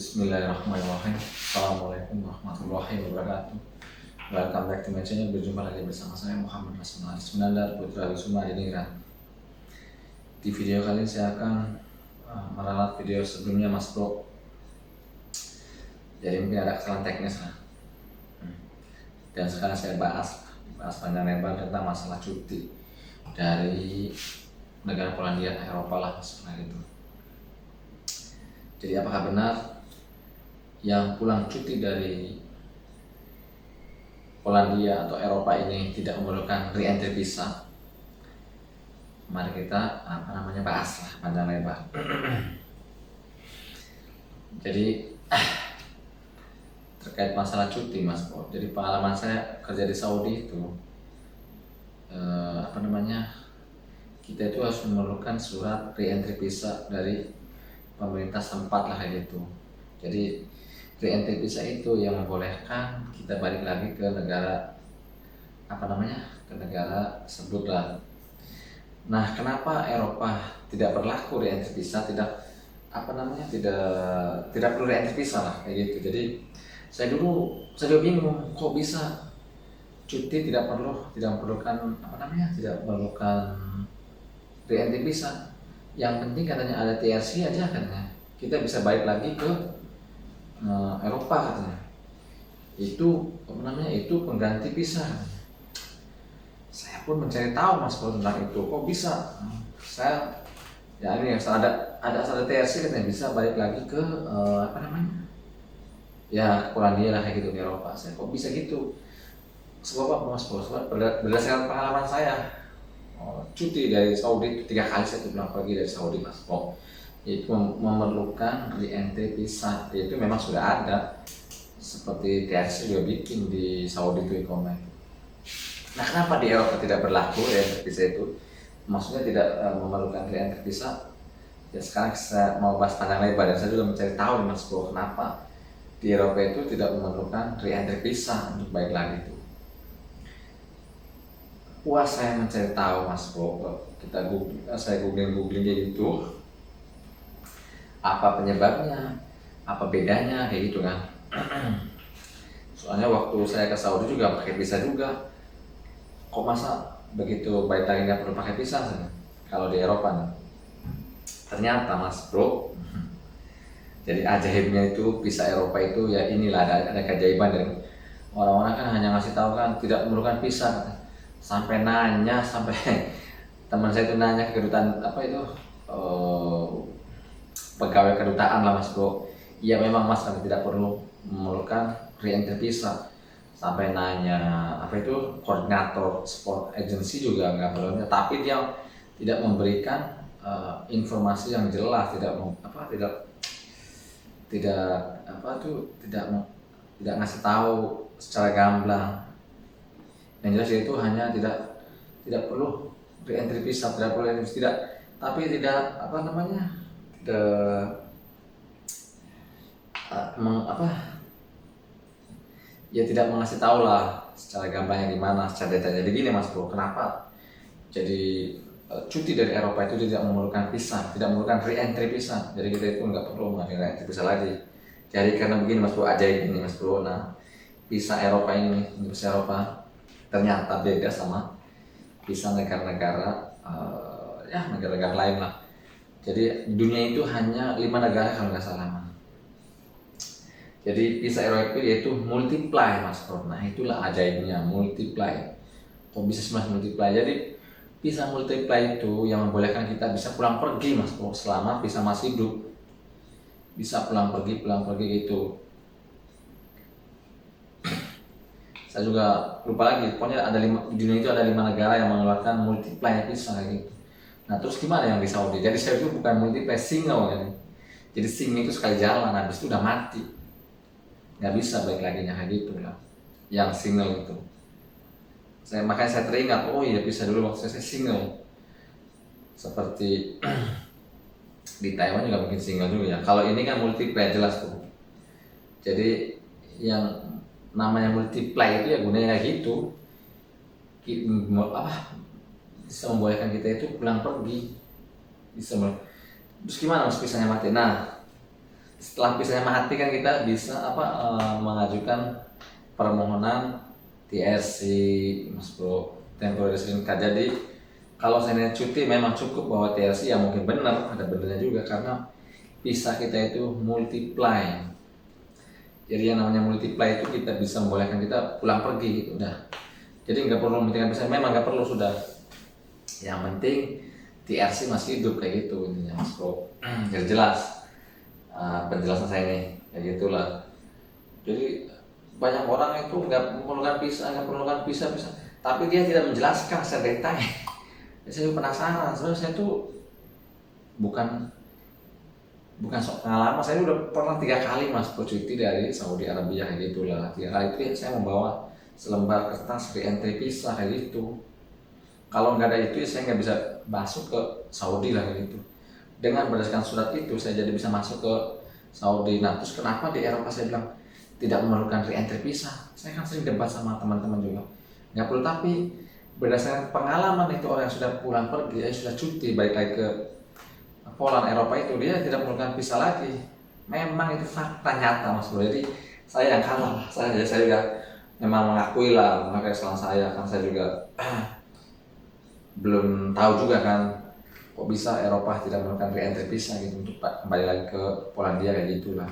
Bismillahirrahmanirrahim. Assalamualaikum warahmatullahi wabarakatuh. Welcome back to my channel. Berjumpa lagi bersama saya Muhammad Rasul Sunandar Putra Wisuma Diningrat. Di video kali ini saya akan meralat video sebelumnya Mas Bro. Jadi mungkin ada kesalahan teknis lah. Dan sekarang saya bahas panjang lebar tentang masalah cuti dari negara Polandia, Eropa lah sebenarnya itu. Jadi apakah benar yang pulang cuti dari Polandia atau Eropa ini tidak memerlukan re-entry visa? Mari kita bahas lah panjang lebar. Jadi terkait masalah cuti Mas Bro. Jadi pengalaman saya kerja di Saudi itu kita itu harus memerlukan surat re-entry visa dari pemerintah setempat lah gitu. Jadi re-entry visa itu yang membolehkan kita balik lagi ke negara ke negara tersebut lah. Nah, kenapa Eropa tidak berlaku re-entry visa, tidak perlu re-entry visa lah kayak gitu. Jadi saya juga bingung kok bisa cuti tidak memerlukan re-entry visa. Yang penting katanya ada TRC aja katanya, kita bisa balik lagi ke Eropa katanya. Itu pengganti visa. Saya pun mencari tahu Mas tentang itu, kok bisa? Ada TRC katanya bisa balik lagi ke Polandia lah kayak gitu, di Eropa. Saya kok bisa gitu? Sebab apa Mas Bro? Berdasarkan pengalaman saya cuti dari Saudi 3 kali saya pulang pergi dari Saudi Mas Bro, itu memerlukan re-entry visa. Itu memang sudah ada, seperti TRC juga bikin di Saudi itu e-commerce. Nah, kenapa di Eropa tidak berlaku re-entry visa itu? Maksudnya tidak memerlukan re-entry visa. Ya, sekarang saya mau bahas panjang lebar dan saya juga mencari tahu Mas Bro, kenapa di Eropa itu tidak memerlukan re-entry visa untuk balik lagi itu. Puas saya mencari tahu Mas Bro, saya googling gitu, apa penyebabnya, apa bedanya kayak gitu kan. Soalnya waktu saya ke Saudi juga pakai visa juga, kok masa begitu balik lagi nggak perlu pakai visa kalau di Eropa nih. Ternyata Mas Bro, jadi ajaibnya itu visa Eropa itu ya inilah, ada keajaiban. Dan orang-orang kan hanya ngasih tahu kan tidak memerlukan visa, sampai teman saya itu nanya ke kedutaan pegawai kedutaan lah Mas Bro. Iya memang Mas, kami tidak perlu memerlukan re-entry visa. Sampai nanya koordinator sport agency juga nggak perlu, tapi dia tidak memberikan informasi yang jelas, tidak ngasih tahu secara gamblang. Yang jelas itu hanya tidak perlu re-entry visa, tidak mengasih tahu lah secara gambarnya gimana, secara detail. Jadi gini Mas Bro, kenapa jadi cuti dari Eropa itu tidak memerlukan visa, tidak memerlukan re-entry visa. Jadi kita itu nggak perlu mengambil re-entry visa lagi. Jadi karena begini Mas Bro, ajaib ini Mas Bro. Nah, visa Eropa ternyata beda sama visa negara-negara negara-negara lain lah. Jadi dunia itu hanya 5 negara kalau nggak salah. Jadi visa Eropa itu multiply Mas Bro. Nah, itulah ajaibnya, multiply. Kok bisa multiply? Jadi visa multiply itu yang membolehkan kita bisa pulang pergi Mas Bro, selama visa masih hidup. Bisa pulang pergi gitu. Saya juga lupa lagi, pokoknya di dunia itu ada 5 negara yang mengeluarkan multiply visa gitu. Nah, terus gimana yang di Saudi? Jadi saya itu bukan multiply, single kan. Jadi single itu sekali jalan, habis itu udah mati, nggak bisa balik lagi kayak gitu lah. Yang single itu, makanya saya teringat, oh iya bisa dulu waktu saya single. Seperti di Taiwan juga mungkin single juga ya. Kalau ini kan multiply jelas tuh. Jadi yang namanya multiply itu ya gunanya kayak gitu, bisa membolehkan kita itu pulang pergi. Terus gimana Mas visanya mati? Nah, setelah visanya mati kan kita bisa mengajukan permohonan TRC, Mas Bro, temporary resident card. Jadi kalau saya cuti memang cukup bawa TRC, yang mungkin benar, ada benernya juga karena visa kita itu multiply. Jadi yang namanya multiply itu kita bisa membolehkan kita pulang pergi gitu udah. Jadi nggak perlu mementingkan visa, memang nggak perlu sudah. Yang penting TRC masih hidup kayak gitu intinya, Mas Bro. Jadi jelas penjelasan saya ini kayak gitulah. Jadi banyak orang itu nggak memerlukan visa, tapi dia tidak menjelaskan secara detail. Saya penasaran, sebenarnya saya tuh bukan sok pengalaman, saya udah pernah 3 kali Mas cuti dari Saudi Arabia kayak gitulah. 3 kali itu ya saya membawa selembar kertas re-entry visa kayak gitu. Kalau nggak ada itu ya saya nggak bisa masuk ke Saudi lah kayak gitu. Dengan berdasarkan surat itu saya jadi bisa masuk ke Saudi. Nah terus kenapa di Eropa saya bilang tidak memerlukan re-entry visa? Saya kan sering debat sama teman-teman juga, nggak perlu. Tapi berdasarkan pengalaman itu orang yang sudah pulang pergi, sudah cuti balik lagi ke Poland, Eropa itu dia tidak memerlukan visa lagi. Memang itu fakta nyata Mas Bro. Jadi saya yang kalah, saya juga memang mengakui lah maka kesalahan saya, kan saya juga belum tahu juga kan kok bisa Eropa tidak memerlukan re-entry visa gitu untuk kembali lagi ke Polandia kayak gitulah.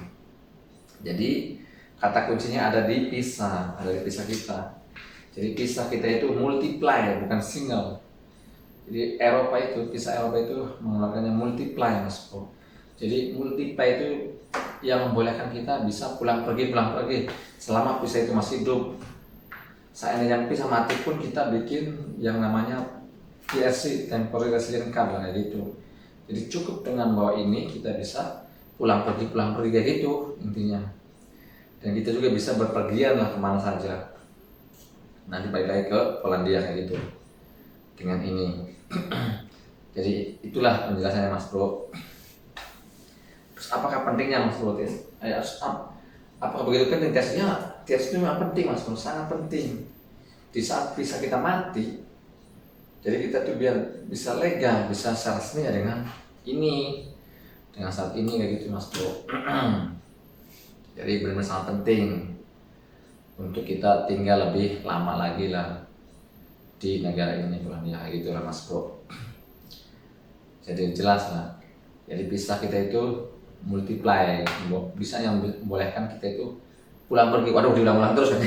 Jadi kata kuncinya ada di visa, kita. Jadi visa kita itu multiply, bukan single. Jadi visa Eropa itu mengeluarkannya multiply Mas Bro. Jadi multiply itu yang membolehkan kita bisa pulang pergi selama visa itu masih hidup. Seandainya visa mati pun kita bikin yang namanya TRC, temporary resident card kayak gitu. Jadi cukup dengan bawa ini kita bisa pulang pergi kayak gitu intinya. Dan kita juga bisa berpergian lah kemana saja. Nanti balik lagi ke Polandia kayak gitu dengan ini. Jadi itulah penjelasannya Mas Bro. Terus apakah pentingnya Mas Bro? Apakah begitu penting tesnya? Tes itu memang penting Mas Bro, sangat penting. Di saat visa kita mati, jadi kita tuh biar bisa legal, bisa secara resmi ya dengan saat ini kayak gitu Mas Bro. Jadi benar-benar sangat penting untuk kita tinggal lebih lama lagi lah di negara ini Polandia gitu lah Mas Bro. Jadi jelas lah. Jadi visa kita itu multiply, bisa yang membolehkan kita itu pulang pergi. Waduh diulang-ulang terus kan.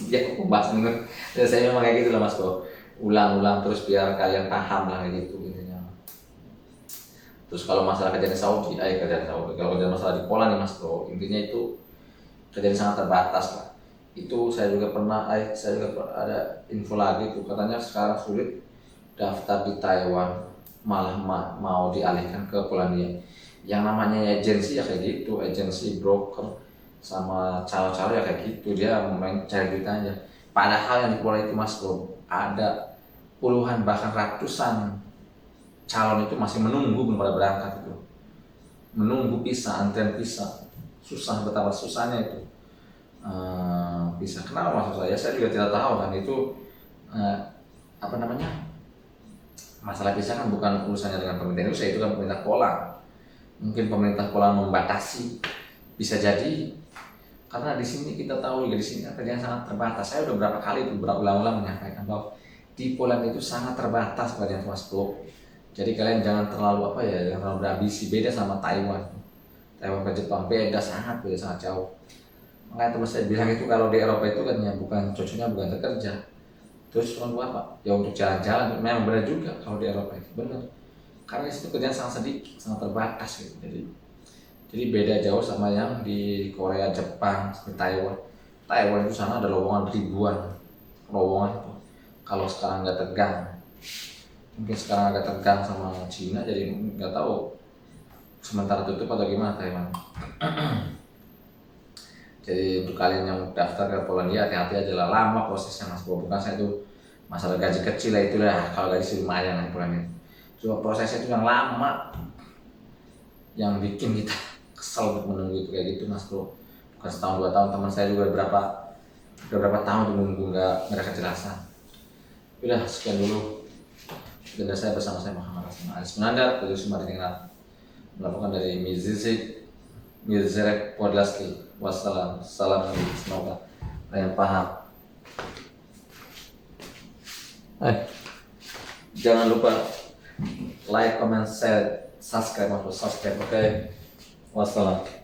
Ya pembahasan ini. Dan saya memang kayak gitu lah Mas Bro. Ulang-ulang terus biar kalian paham lah kayak gitu intinya. Terus kalau masalah kerjaan Saudi, kalau kerjaan masalah di Poland nih Mas Bro, intinya itu kerjaan sangat terbatas lah. Itu saya juga ada info lagi tuh, katanya sekarang sulit daftar di Taiwan, malah mau dialihkan ke Polandia. Yang namanya agensi ya kayak gitu, agensi broker sama calo-calo ya kayak gitu, dia main cari duit aja. Padahal yang di Polandia itu Mas Bro, ada puluhan bahkan ratusan calon itu masih menunggu belum pada berangkat itu, menunggu visa, antrian visa, betapa susahnya itu. Bisa kenapa maksud saya juga tidak tahu kan itu masalah visa kan bukan urusannya dengan pemerintah Indonesia, itu kan pemerintah Poland. Mungkin pemerintah Poland membatasi, bisa jadi karena di sini kita tahu juga di sini kerjaan sangat terbatas. Saya udah berapa kali itu berulang-ulang menyampaikan bahwa di Poland itu sangat terbatas kerjaan Mas Bro. Jadi kalian jangan terlalu berambisi, beda sama Taiwan ke Jepang, sangat jauh. Makanya teman saya bilang itu kalau di Eropa itu katanya cocoknya bukan kerja, terus untuk apa? Ya untuk jalan-jalan. Memang benar juga kalau di Eropa itu benar, karena di situ kerjaan sangat sedikit, sangat terbatas gitu. Jadi beda jauh sama yang di Korea, Jepang, seperti Taiwan. Taiwan itu sana ada lowongan ribuan lowongan itu. Kalau sekarang nggak tegang, mungkin sekarang agak tegang sama Cina, jadi nggak tahu sementara tutup atau gimana Taiwan. Jadi untuk kalian yang daftar ke Polandia hati-hati aja lah, lama prosesnya Mas Bro. Bukan saya itu masalah gaji kecil lah itulah, kalau gaji sih lumayan lah Polandia. Cuma prosesnya itu yang lama, yang bikin kita kesel untuk menunggu itu kayak gitu Mas Bro. Bukan setahun 2 tahun, teman saya juga berapa tahun menunggu nggak ada kejelasan. Udah sekian dulu dari saya bersama saya Muhammad Aris Munandar, produksi Madiningrat, melakukan dari Mizizik Yuzerek Podlaski. Wassalam. Salam Nabi. Semoga kalian paham. Jangan lupa like, comment, share, subscribe, oke? Wassalam.